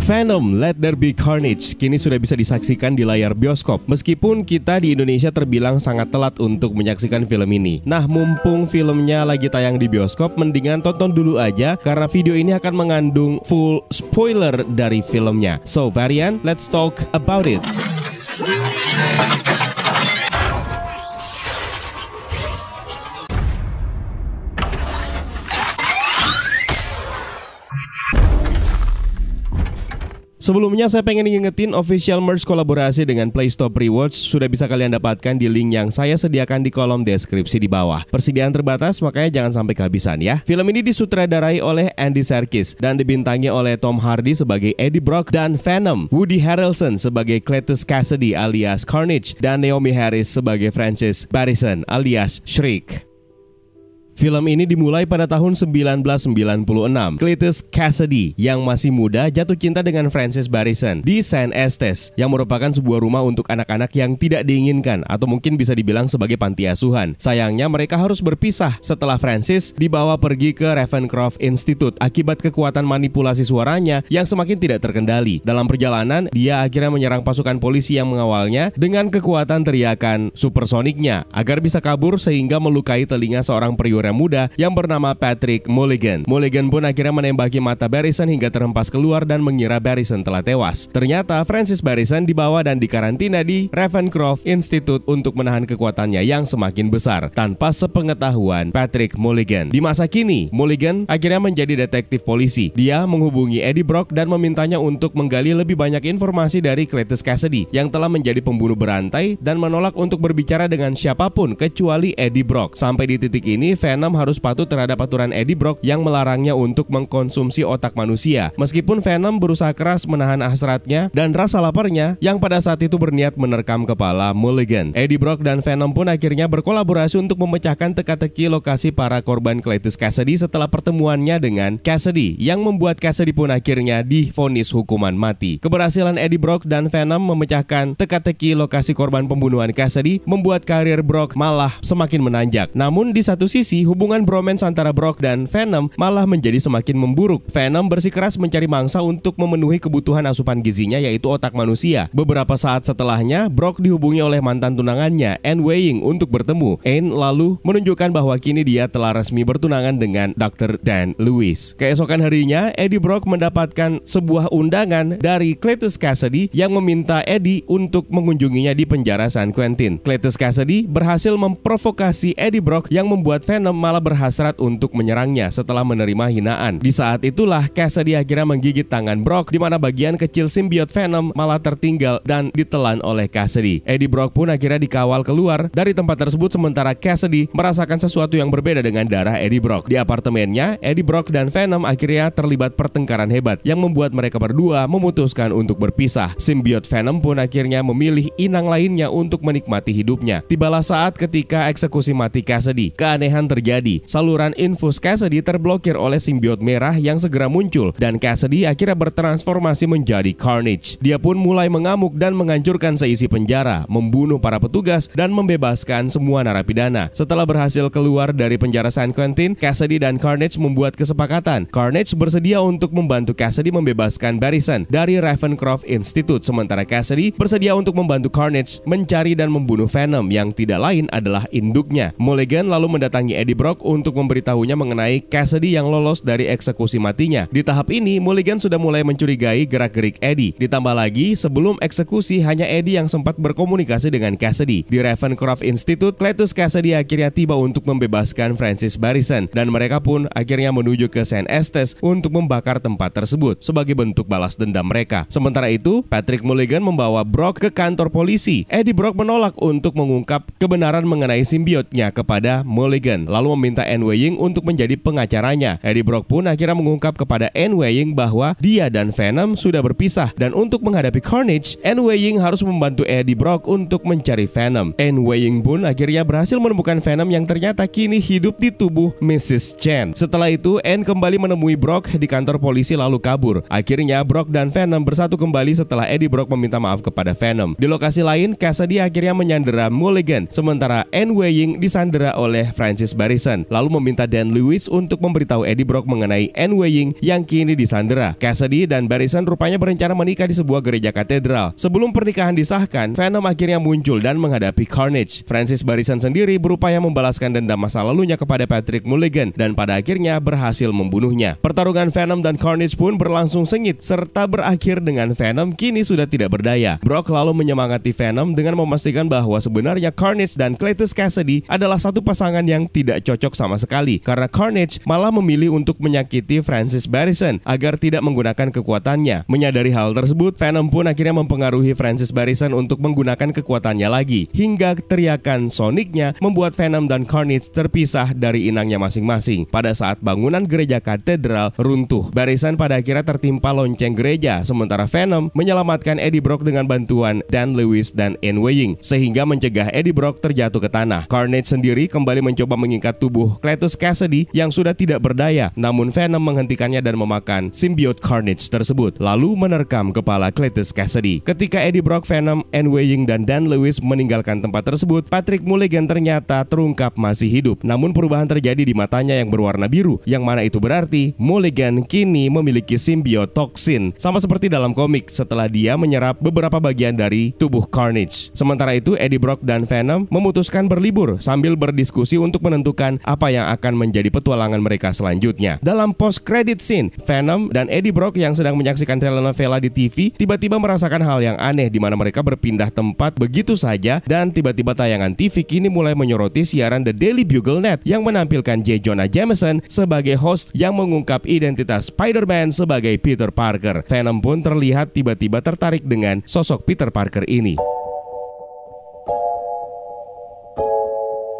Venom, Let There Be Carnage kini sudah bisa disaksikan di layar bioskop. Meskipun kita di Indonesia terbilang sangat telat untuk menyaksikan film ini. Nah, mumpung filmnya lagi tayang di bioskop, mendingan tonton dulu aja karena video ini akan mengandung full spoiler dari filmnya. So, Varian, let's talk about it. Sebelumnya saya pengen ngingetin official merch kolaborasi dengan PlayStop Rewards sudah bisa kalian dapatkan di link yang saya sediakan di kolom deskripsi di bawah. Persediaan terbatas, makanya jangan sampai kehabisan ya. Film ini disutradarai oleh Andy Serkis dan dibintangi oleh Tom Hardy sebagai Eddie Brock dan Venom, Woody Harrelson sebagai Cletus Kasady alias Carnage, dan Naomi Harris sebagai Frances Barrison alias Shriek. Film ini dimulai pada tahun 1996. Cletus Kasady yang masih muda jatuh cinta dengan Frances Barrison di San Estes yang merupakan sebuah rumah untuk anak-anak yang tidak diinginkan atau mungkin bisa dibilang sebagai panti asuhan. Sayangnya mereka harus berpisah setelah Frances dibawa pergi ke Ravencroft Institute akibat kekuatan manipulasi suaranya yang semakin tidak terkendali. Dalam perjalanan, dia akhirnya menyerang pasukan polisi yang mengawalnya dengan kekuatan teriakan supersoniknya agar bisa kabur sehingga melukai telinga seorang pria muda yang bernama Patrick Mulligan. Mulligan pun akhirnya menembaki mata Barrison hingga terhempas keluar dan mengira Barrison telah tewas. Ternyata Frances Barrison dibawa dan dikarantina di Ravencroft Institute untuk menahan kekuatannya yang semakin besar tanpa sepengetahuan Patrick Mulligan. Di masa kini, Mulligan akhirnya menjadi detektif polisi. Dia menghubungi Eddie Brock dan memintanya untuk menggali lebih banyak informasi dari Cletus Kasady yang telah menjadi pembunuh berantai dan menolak untuk berbicara dengan siapapun kecuali Eddie Brock. Sampai di titik ini, Venom harus patuh terhadap aturan Eddie Brock yang melarangnya untuk mengkonsumsi otak manusia. Meskipun Venom berusaha keras menahan hasratnya dan rasa laparnya yang pada saat itu berniat menerkam kepala Mulligan. Eddie Brock dan Venom pun akhirnya berkolaborasi untuk memecahkan teka-teki lokasi para korban Cletus Kasady setelah pertemuannya dengan Kasady yang membuat Kasady pun akhirnya divonis hukuman mati. Keberhasilan Eddie Brock dan Venom memecahkan teka-teki lokasi korban pembunuhan Kasady membuat karir Brock malah semakin menanjak. Namun di satu sisi, hubungan bromance antara Brock dan Venom malah menjadi semakin memburuk. Venom bersikeras mencari mangsa untuk memenuhi kebutuhan asupan gizinya yaitu otak manusia. Beberapa saat setelahnya, Brock dihubungi oleh mantan tunangannya, Anne Weying, untuk bertemu. Anne lalu menunjukkan bahwa kini dia telah resmi bertunangan dengan Dr. Dan Lewis. Keesokan harinya, Eddie Brock mendapatkan sebuah undangan dari Cletus Kasady yang meminta Eddie untuk mengunjunginya di penjara San Quentin. Cletus Kasady berhasil memprovokasi Eddie Brock yang membuat Venom malah berhasrat untuk menyerangnya setelah menerima hinaan. Di saat itulah Kasady akhirnya menggigit tangan Brock di mana bagian kecil simbiot Venom malah tertinggal dan ditelan oleh Kasady. Eddie Brock pun akhirnya dikawal keluar dari tempat tersebut sementara Kasady merasakan sesuatu yang berbeda dengan darah Eddie Brock. Di apartemennya, Eddie Brock dan Venom akhirnya terlibat pertengkaran hebat yang membuat mereka berdua memutuskan untuk berpisah. Simbiot Venom pun akhirnya memilih inang lainnya untuk menikmati hidupnya. Tibalah saat ketika eksekusi mati Kasady. Keanehan terjadi. Saluran infus Kasady terblokir oleh simbiot merah yang segera muncul dan Kasady akhirnya bertransformasi menjadi Carnage. Dia pun mulai mengamuk dan menghancurkan seisi penjara, membunuh para petugas dan membebaskan semua narapidana. Setelah berhasil keluar dari penjara San Quentin, Kasady dan Carnage membuat kesepakatan. Carnage bersedia untuk membantu Kasady membebaskan Barrison dari Ravencroft Institute, sementara Kasady bersedia untuk membantu Carnage mencari dan membunuh Venom yang tidak lain adalah induknya. Mulligan lalu mendatangi Eddie Brock untuk memberitahunya mengenai Kasady yang lolos dari eksekusi matinya. Di tahap ini, Mulligan sudah mulai mencurigai gerak-gerik Eddie. Ditambah lagi, sebelum eksekusi hanya Eddie yang sempat berkomunikasi dengan Kasady. Di Ravencroft Institute, Cletus Kasady akhirnya tiba untuk membebaskan Frances Barrison dan mereka pun akhirnya menuju ke San Estes untuk membakar tempat tersebut sebagai bentuk balas dendam mereka. Sementara itu, Patrick Mulligan membawa Brock ke kantor polisi. Eddie Brock menolak untuk mengungkap kebenaran mengenai simbiotnya kepada Mulligan, lalu meminta Anne Weying untuk menjadi pengacaranya. Eddie Brock pun akhirnya mengungkap kepada Anne Weying bahwa dia dan Venom sudah berpisah dan untuk menghadapi Carnage, Anne Weying harus membantu Eddie Brock untuk mencari Venom. Anne Weying pun akhirnya berhasil menemukan Venom yang ternyata kini hidup di tubuh Mrs. Chen. Setelah itu, Anne kembali menemui Brock di kantor polisi lalu kabur. Akhirnya Brock dan Venom bersatu kembali setelah Eddie Brock meminta maaf kepada Venom. Di lokasi lain, Kasady akhirnya menyandera Mulligan, sementara Anne Weying disandera oleh Frances Barrison Barrison, lalu meminta Dan Lewis untuk memberitahu Eddie Brock mengenai Anne Weying yang kini disandera. Cassidy dan Barrison rupanya berencana menikah di sebuah gereja katedral. Sebelum pernikahan disahkan, Venom akhirnya muncul dan menghadapi Carnage. Francis Barrison sendiri berupaya membalaskan dendam masa lalunya kepada Patrick Mulligan dan pada akhirnya berhasil membunuhnya. Pertarungan Venom dan Carnage pun berlangsung sengit serta berakhir dengan Venom kini sudah tidak berdaya. Brock lalu menyemangati Venom dengan memastikan bahwa sebenarnya Carnage dan Cletus Cassidy adalah satu pasangan yang tidak cocok sama sekali karena Carnage malah memilih untuk menyakiti Francis Barrison agar tidak menggunakan kekuatannya. Menyadari hal tersebut, Venom pun akhirnya mempengaruhi Francis Barrison untuk menggunakan kekuatannya lagi hingga teriakan soniknya membuat Venom dan Carnage terpisah dari inangnya masing-masing. Pada saat bangunan gereja katedral runtuh, Barrison pada akhirnya tertimpa lonceng gereja, sementara Venom menyelamatkan Eddie Brock dengan bantuan Dan Lewis dan Anne Weying sehingga mencegah Eddie Brock terjatuh ke tanah. Carnage sendiri kembali mencoba mengikat tubuh Cletus Cassidy yang sudah tidak berdaya, namun Venom menghentikannya dan memakan simbiot Carnage tersebut, lalu menerkam kepala Cletus Cassidy. Ketika Eddie Brock, Venom, Anne Weying, dan Dan Lewis meninggalkan tempat tersebut, Patrick Mulligan ternyata terungkap masih hidup. Namun perubahan terjadi di matanya yang berwarna biru, yang mana itu berarti Mulligan kini memiliki simbiot toksin, sama seperti dalam komik setelah dia menyerap beberapa bagian dari tubuh Carnage. Sementara itu, Eddie Brock dan Venom memutuskan berlibur sambil berdiskusi untuk menentukan apa yang akan menjadi petualangan mereka selanjutnya. Dalam post-credit scene, Venom dan Eddie Brock yang sedang menyaksikan telenovela di TV tiba-tiba merasakan hal yang aneh di mana mereka berpindah tempat begitu saja dan tiba-tiba tayangan TV kini mulai menyoroti siaran The Daily Bugle Net yang menampilkan J. Jonah Jameson sebagai host yang mengungkap identitas Spider-Man sebagai Peter Parker. Venom pun terlihat tiba-tiba tertarik dengan sosok Peter Parker ini.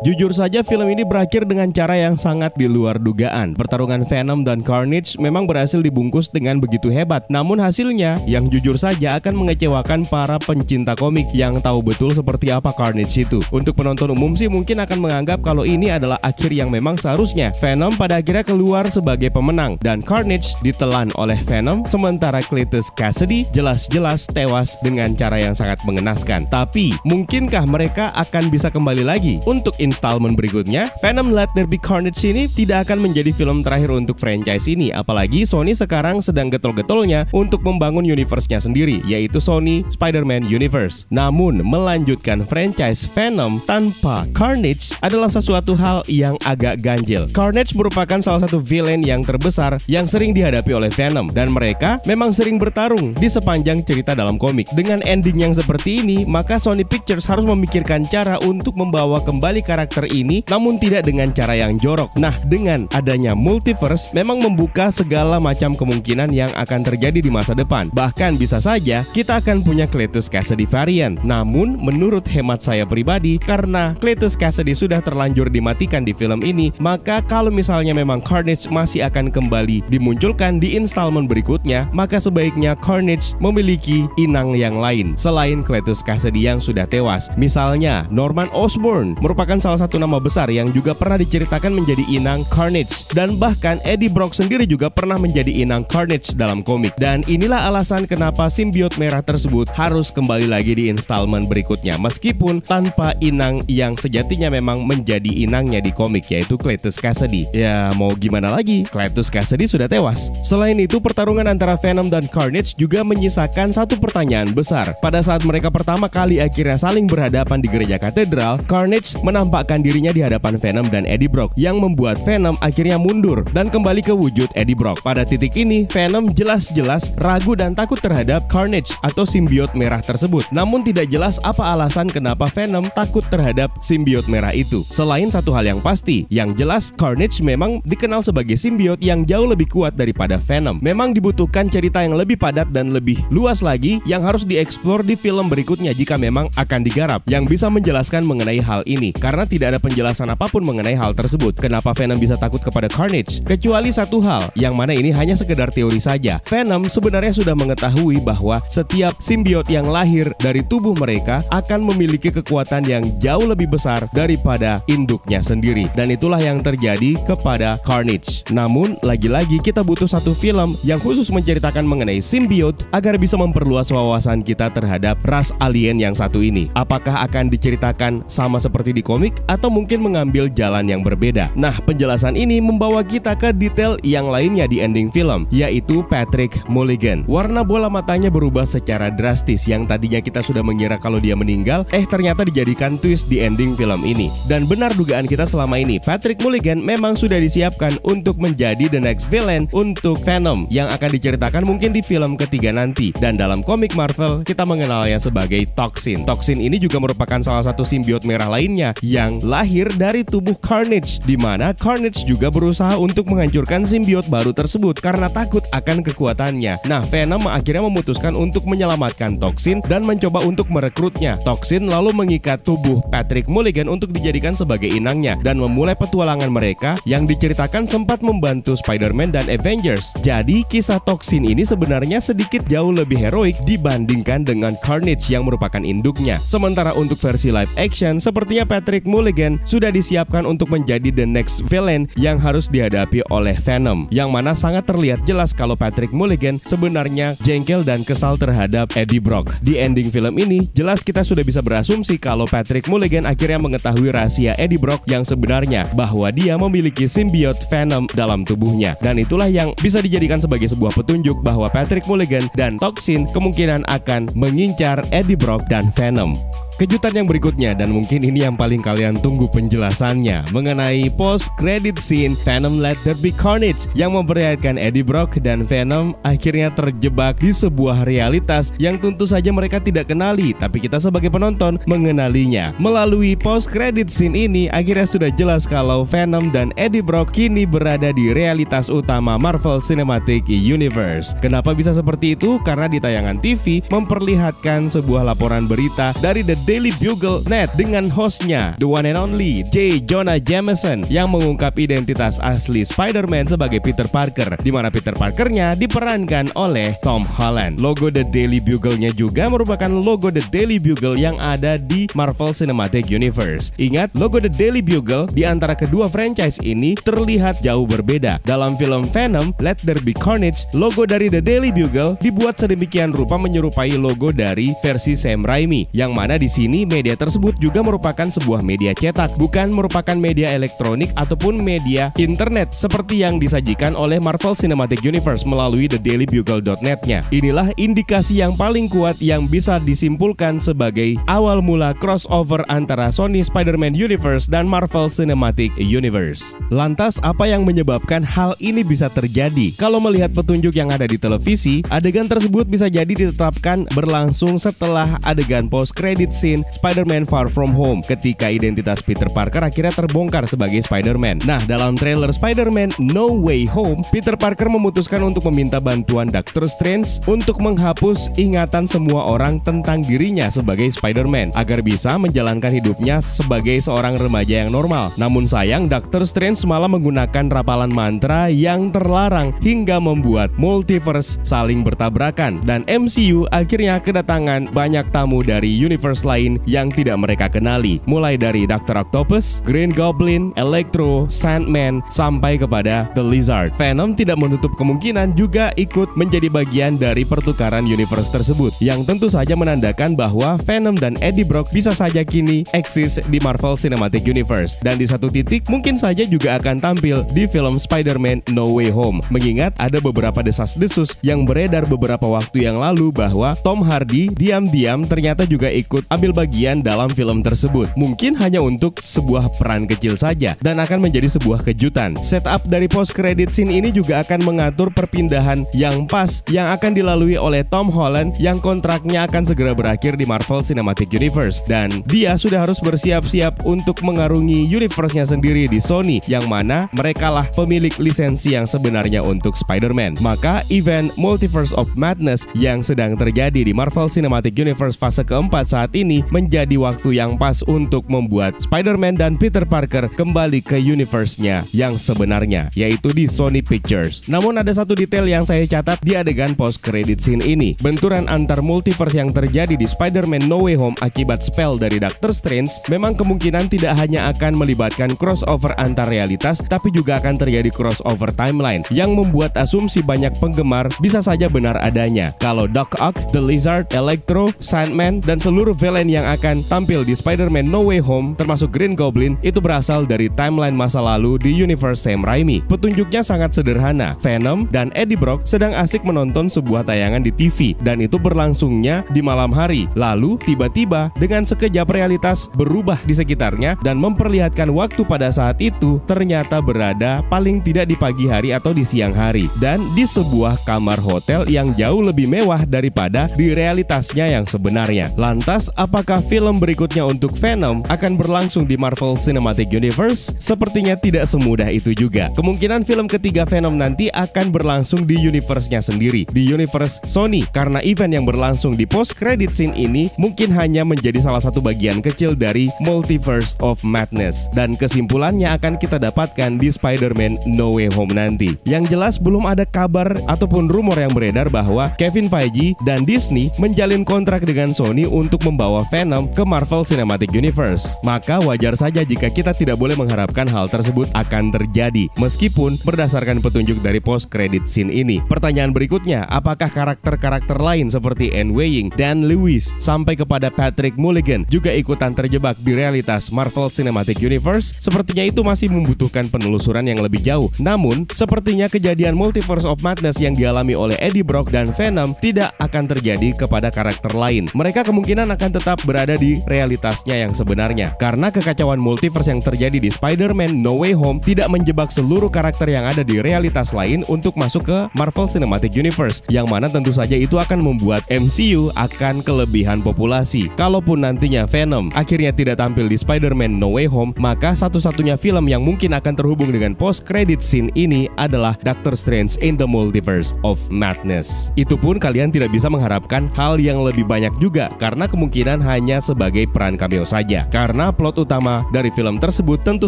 Jujur saja film ini berakhir dengan cara yang sangat di luar dugaan. Pertarungan Venom dan Carnage memang berhasil dibungkus dengan begitu hebat. Namun hasilnya yang jujur saja akan mengecewakan para pencinta komik yang tahu betul seperti apa Carnage itu. Untuk penonton umum sih mungkin akan menganggap kalau ini adalah akhir yang memang seharusnya. Venom pada akhirnya keluar sebagai pemenang dan Carnage ditelan oleh Venom, sementara Cletus Cassidy jelas-jelas tewas dengan cara yang sangat mengenaskan. Tapi mungkinkah mereka akan bisa kembali lagi untuk installment berikutnya? Venom Let There Be Carnage ini tidak akan menjadi film terakhir untuk franchise ini, apalagi Sony sekarang sedang getol-getolnya untuk membangun universe-nya sendiri, yaitu Sony Spider-Man Universe. Namun melanjutkan franchise Venom tanpa Carnage adalah sesuatu hal yang agak ganjil. Carnage merupakan salah satu villain yang terbesar yang sering dihadapi oleh Venom, dan mereka memang sering bertarung di sepanjang cerita dalam komik. Dengan ending yang seperti ini, maka Sony Pictures harus memikirkan cara untuk membawa kembali karakter ini, namun tidak dengan cara yang jorok. Nah, dengan adanya multiverse memang membuka segala macam kemungkinan yang akan terjadi di masa depan. Bahkan bisa saja kita akan punya Cletus Cassidy variant. Namun menurut hemat saya pribadi, karena Cletus Cassidy sudah terlanjur dimatikan di film ini, maka kalau misalnya memang Carnage masih akan kembali dimunculkan di installment berikutnya, maka sebaiknya Carnage memiliki inang yang lain selain Cletus Cassidy yang sudah tewas. Misalnya Norman Osborn merupakan salah satu nama besar yang juga pernah diceritakan menjadi inang Carnage, dan bahkan Eddie Brock sendiri juga pernah menjadi inang Carnage dalam komik. Dan inilah alasan kenapa simbiot merah tersebut harus kembali lagi di installment berikutnya, meskipun tanpa inang yang sejatinya memang menjadi inangnya di komik, yaitu Cletus Cassidy. Ya mau gimana lagi, Cletus Cassidy sudah tewas. Selain itu, pertarungan antara Venom dan Carnage juga menyisakan satu pertanyaan besar. Pada saat mereka pertama kali akhirnya saling berhadapan di gereja katedral, Carnage menampakkan dirinya di hadapan Venom dan Eddie Brock yang membuat Venom akhirnya mundur dan kembali ke wujud Eddie Brock. Pada titik ini, Venom jelas-jelas ragu dan takut terhadap Carnage atau simbiot merah tersebut. Namun tidak jelas apa alasan kenapa Venom takut terhadap simbiot merah itu. Selain satu hal yang pasti, yang jelas Carnage memang dikenal sebagai simbiot yang jauh lebih kuat daripada Venom. Memang dibutuhkan cerita yang lebih padat dan lebih luas lagi yang harus dieksplor di film berikutnya jika memang akan digarap, yang bisa menjelaskan mengenai hal ini. Karena tidak ada penjelasan apapun mengenai hal tersebut. Kenapa Venom bisa takut kepada Carnage? Kecuali satu hal, yang mana ini hanya sekedar teori saja. Venom sebenarnya sudah mengetahui bahwa setiap simbiot yang lahir dari tubuh mereka akan memiliki kekuatan yang jauh lebih besar daripada induknya sendiri. Dan itulah yang terjadi kepada Carnage. Namun, lagi-lagi kita butuh satu film yang khusus menceritakan mengenai simbiot agar bisa memperluas wawasan kita terhadap ras alien yang satu ini. Apakah akan diceritakan sama seperti di komik, atau mungkin mengambil jalan yang berbeda. Nah, penjelasan ini membawa kita ke detail yang lainnya di ending film, yaitu Patrick Mulligan. Warna bola matanya berubah secara drastis, yang tadinya kita sudah mengira kalau dia meninggal, ternyata dijadikan twist di ending film ini. Dan benar dugaan kita selama ini, Patrick Mulligan memang sudah disiapkan untuk menjadi the next villain untuk Venom yang akan diceritakan mungkin di film ketiga nanti. Dan dalam komik Marvel, kita mengenalnya sebagai Toxin. Toxin ini juga merupakan salah satu simbiot merah lainnya yang lahir dari tubuh Carnage, di mana Carnage juga berusaha untuk menghancurkan simbiot baru tersebut karena takut akan kekuatannya. Nah, Venom akhirnya memutuskan untuk menyelamatkan Toxin dan mencoba untuk merekrutnya. Toxin lalu mengikat tubuh Patrick Mulligan untuk dijadikan sebagai inangnya dan memulai petualangan mereka yang diceritakan sempat membantu Spider-Man dan Avengers. Jadi, kisah Toxin ini sebenarnya sedikit jauh lebih heroik dibandingkan dengan Carnage yang merupakan induknya. Sementara untuk versi live action, sepertinya Patrick Mulligan sudah disiapkan untuk menjadi the next villain yang harus dihadapi oleh Venom, yang mana sangat terlihat jelas kalau Patrick Mulligan sebenarnya jengkel dan kesal terhadap Eddie Brock. Di ending film ini, jelas kita sudah bisa berasumsi kalau Patrick Mulligan akhirnya mengetahui rahasia Eddie Brock yang sebenarnya, bahwa dia memiliki simbiot Venom dalam tubuhnya. Dan itulah yang bisa dijadikan sebagai sebuah petunjuk bahwa Patrick Mulligan dan Toxin kemungkinan akan mengincar Eddie Brock dan Venom. Kejutan yang berikutnya, dan mungkin ini yang paling kalian tunggu penjelasannya, mengenai post credit scene Venom Let There Be Carnage yang memperlihatkan Eddie Brock dan Venom akhirnya terjebak di sebuah realitas yang tentu saja mereka tidak kenali, tapi kita sebagai penonton mengenalinya. Melalui post credit scene ini akhirnya sudah jelas kalau Venom dan Eddie Brock kini berada di realitas utama Marvel Cinematic Universe. Kenapa bisa seperti itu? Karena di tayangan TV memperlihatkan sebuah laporan berita dari The Daily Bugle Net dengan hostnya, the one and only J. Jonah Jameson, yang mengungkap identitas asli Spider-Man sebagai Peter Parker, di mana Peter Parkernya diperankan oleh Tom Holland. Logo The Daily Bugle-nya juga merupakan logo The Daily Bugle yang ada di Marvel Cinematic Universe. Ingat, logo The Daily Bugle di antara kedua franchise ini terlihat jauh berbeda. Dalam film Venom Let There Be Carnage, logo dari The Daily Bugle dibuat sedemikian rupa menyerupai logo dari versi Sam Raimi, yang mana di sini media tersebut juga merupakan sebuah media cetak, bukan merupakan media elektronik ataupun media internet seperti yang disajikan oleh Marvel Cinematic Universe melalui thedailybugle.net-nya. Inilah indikasi yang paling kuat yang bisa disimpulkan sebagai awal mula crossover antara Sony Spider-Man Universe dan Marvel Cinematic Universe. Lantas, apa yang menyebabkan hal ini bisa terjadi? Kalau melihat petunjuk yang ada di televisi, adegan tersebut bisa jadi ditetapkan berlangsung setelah adegan post-credit scene Spider-Man Far From Home, ketika identitas Peter Parker akhirnya terbongkar sebagai Spider-Man. Nah, dalam trailer Spider-Man No Way Home, Peter Parker memutuskan untuk meminta bantuan Doctor Strange untuk menghapus ingatan semua orang tentang dirinya sebagai Spider-Man agar bisa menjalankan hidupnya sebagai seorang remaja yang normal. Namun sayang, Doctor Strange malah menggunakan rapalan mantra yang terlarang hingga membuat multiverse saling bertabrakan, dan MCU akhirnya kedatangan banyak tamu dari universe lain yang tidak mereka kenali, mulai dari Dr. Octopus, Green Goblin, Electro, Sandman, sampai kepada The Lizard. Venom tidak menutup kemungkinan juga ikut menjadi bagian dari pertukaran universe tersebut, yang tentu saja menandakan bahwa Venom dan Eddie Brock bisa saja kini eksis di Marvel Cinematic Universe, dan di satu titik mungkin saja juga akan tampil di film Spider-Man No Way Home, mengingat ada beberapa desas-desus yang beredar beberapa waktu yang lalu bahwa Tom Hardy diam-diam ternyata juga ikut ambil bagian dalam film tersebut. Mungkin hanya untuk sebuah peran kecil saja dan akan menjadi sebuah kejutan. Setup dari post credit scene ini juga akan mengatur perpindahan yang pas yang akan dilalui oleh Tom Holland yang kontraknya akan segera berakhir di Marvel Cinematic Universe, dan dia sudah harus bersiap-siap untuk mengarungi universe-nya sendiri di Sony, yang mana merekalah pemilik lisensi yang sebenarnya untuk Spider-Man. Maka event Multiverse of Madness yang sedang terjadi di Marvel Cinematic Universe fase keempat saat ini menjadi waktu yang pas untuk membuat Spider-Man dan Peter Parker kembali ke universe-nya yang sebenarnya, yaitu di Sony Pictures. Namun ada satu detail yang saya catat di adegan post-credit scene ini. Benturan antar multiverse yang terjadi di Spider-Man No Way Home akibat spell dari Doctor Strange memang kemungkinan tidak hanya akan melibatkan crossover antar realitas, tapi juga akan terjadi crossover timeline yang membuat asumsi banyak penggemar bisa saja benar adanya kalau Doc Ock, The Lizard, Electro, Sandman, dan seluruh villain lain yang akan tampil di Spider-Man No Way Home, termasuk Green Goblin, itu berasal dari timeline masa lalu di universe Sam Raimi. Petunjuknya sangat sederhana. Venom dan Eddie Brock sedang asik menonton sebuah tayangan di TV, dan itu berlangsungnya di malam hari. Lalu tiba-tiba dengan sekejap realitas berubah di sekitarnya dan memperlihatkan waktu pada saat itu ternyata berada paling tidak di pagi hari atau di siang hari, dan di sebuah kamar hotel yang jauh lebih mewah daripada di realitasnya yang sebenarnya. Lantas, apakah film berikutnya untuk Venom akan berlangsung di Marvel Cinematic Universe? Sepertinya tidak semudah itu juga. Kemungkinan film ketiga Venom nanti akan berlangsung di universe-nya sendiri, di universe Sony, karena event yang berlangsung di post-credit scene ini mungkin hanya menjadi salah satu bagian kecil dari Multiverse of Madness, dan kesimpulannya akan kita dapatkan di Spider-Man No Way Home nanti. Yang jelas belum ada kabar ataupun rumor yang beredar bahwa Kevin Feige dan Disney menjalin kontrak dengan Sony untuk membawa Venom ke Marvel Cinematic Universe. Maka wajar saja jika kita tidak boleh mengharapkan hal tersebut akan terjadi, meskipun berdasarkan petunjuk dari post-credit scene ini. Pertanyaan berikutnya, apakah karakter-karakter lain seperti Anne Weying, Dan Lewis, sampai kepada Patrick Mulligan juga ikutan terjebak di realitas Marvel Cinematic Universe? Sepertinya itu masih membutuhkan penelusuran yang lebih jauh. Namun, sepertinya kejadian Multiverse of Madness yang dialami oleh Eddie Brock dan Venom tidak akan terjadi kepada karakter lain. Mereka kemungkinan akan tetap berada di realitasnya yang sebenarnya, karena kekacauan multiverse yang terjadi di Spider-Man No Way Home tidak menjebak seluruh karakter yang ada di realitas lain untuk masuk ke Marvel Cinematic Universe, yang mana tentu saja itu akan membuat MCU akan kelebihan populasi. Kalaupun nantinya Venom akhirnya tidak tampil di Spider-Man No Way Home, maka satu-satunya film yang mungkin akan terhubung dengan post-credit scene ini adalah Doctor Strange in the Multiverse of Madness. Itu pun kalian tidak bisa mengharapkan hal yang lebih banyak juga, karena kemungkinan hanya sebagai peran cameo saja. Karena plot utama dari film tersebut tentu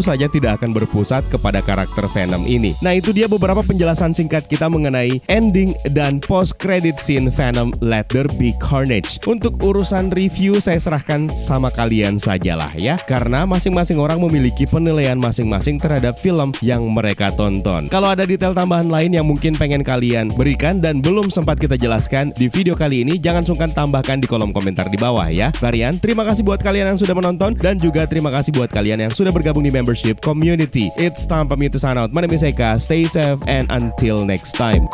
saja tidak akan berpusat kepada karakter Venom ini. Nah, itu dia beberapa penjelasan singkat kita mengenai ending dan post-credit scene Venom Let There Be Carnage. Untuk urusan review saya serahkan sama kalian sajalah ya, karena masing-masing orang memiliki penilaian masing-masing terhadap film yang mereka tonton. Kalau ada detail tambahan lain yang mungkin pengen kalian berikan dan belum sempat kita jelaskan di video kali ini, jangan sungkan tambahkan di kolom komentar di bawah ya. Varian, terima kasih buat kalian yang sudah menonton, dan juga terima kasih buat kalian yang sudah bergabung di membership community. It's time for me to sign out. My name is Eka. Stay safe and until next time.